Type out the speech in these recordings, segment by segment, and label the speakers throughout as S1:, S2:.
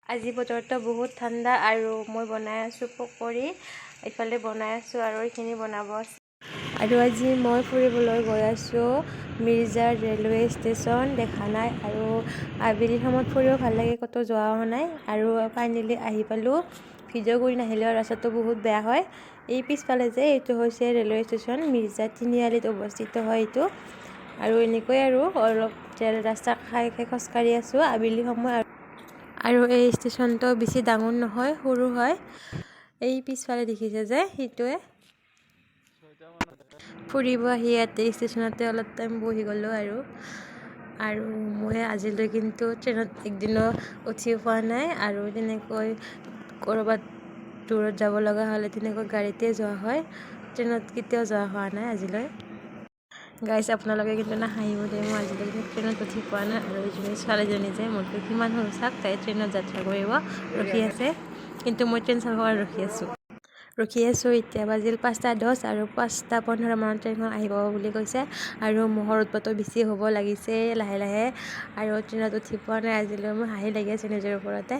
S1: আজি বতৰটো বহুত ঠাণ্ডা আৰু মই বনাই আছোঁ পকৰি। এইফালে বনাই আছোঁ আৰু এইখিনি বনাব আছে। আৰু আজি মই ফুৰিবলৈ গৈ আছোঁ মিৰ্জাৰ ৰেলৱে ষ্টেচন। দেখা নাই আৰু আবেলি সময়ত ফুৰিও ভাল লাগে, ক'তো যোৱা হোৱা নাই। আৰু ফাইনেলি আহি পালোঁ। ভিডিঅ' কৰি নাহিলেও ৰাস্তাটো বহুত বেয়া হয়। এই পিছফালে যে এইটো হৈছে ৰেলৱে ষ্টেচন, মিৰ্জাৰ তিনিআলিত অৱস্থিত হয় এইটো। আৰু এনেকৈ আৰু অলপ ৰাস্তা খাই খোজকাঢ়ি আছোঁ আবেলি সময়। আৰু এই ষ্টেচনটো বেছি ডাঙৰ নহয়, সৰু হয়। এই পিছফালে দেখিছে যে সেইটোৱে। ফুৰিব আহি ইয়াতে ষ্টেচনতে অলপ টাইম বহি গ'লোঁ আৰু মই আজিলৈ কিন্তু ট্ৰেইনত একদিনো উঠি পোৱা নাই। আৰু তেনেকৈ ক'ৰবাত দূৰত যাব লগা হ'লে তেনেকৈ গাড়ীতে যোৱা হয়, ট্ৰেইনত কেতিয়াও যোৱা হোৱা নাই আজিলৈ। গাইজ, আপোনালোকে কিন্তু নাহাঁহিব দেই, মই আজিলৈকে ট্ৰেইনত উঠি পোৱা নাই। আৰু এইজনী ছোৱালীজনী যে মোতকৈ কিমান সৰু চাওক, তাই ট্ৰেইনত যাত্ৰা কৰিব ৰখি আছে। কিন্তু মই ট্ৰেইন চাব ৰখি আছোঁ। এতিয়া বাজিল 5:10 আৰু 5:15 মানত ট্ৰেইনখন আহি পাব বুলি কৈছে। আৰু মহৰ উৎপাতো বেছি হ'ব লাগিছে লাহে লাহে। আৰু ট্ৰেইনত উঠি পোৱা নাই আজিলৈ, মোৰ হাঁহি লাগি আছে নিজৰ ওপৰতে।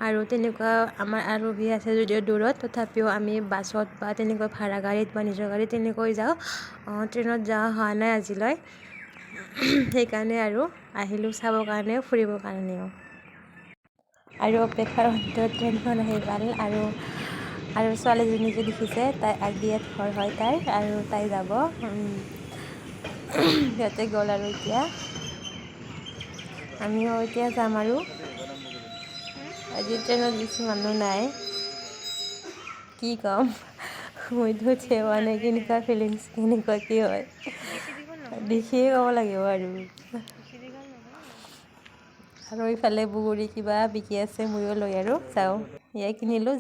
S1: আৰু তেনেকুৱা আমাৰ আলহী আছে যদিও দূৰত, তথাপিও আমি বাছত বা তেনেকৈ ভাড়া গাড়ীত বা নিজৰ গাড়ীত তেনেকৈ যাওঁ। ট্ৰেইনত যোৱা হোৱা নাই আজিলৈ। সেইকাৰণে আৰু আহিলোঁ চাবৰ কাৰণে, ফুৰিবৰ কাৰণেও। আৰু অপেক্ষাৰ অন্তত ট্ৰেইনখন আহি পাল। আৰু ছোৱালীজনী যে দেখিছে, তাই আগদিয়াত ঘৰ হয় তাইৰ, আৰু তাই যাব। সিহঁতে গ'ল আৰু এতিয়া আমিও এতিয়া যাম। আৰু আজি ট্ৰেইনত বেছি মানুহ নাই, কি ক'ম, মইতো উঠি পোৱা নাই। কেনেকুৱা ফিলিংছ, কেনেকুৱা কি হয় দেখিয়ে ক'ব লাগিব। আৰু ইফালে বগৰী কিবা বিকি আছে, ময়ো লৈ আৰু যাওঁ, এয়াই কিনিলোঁ।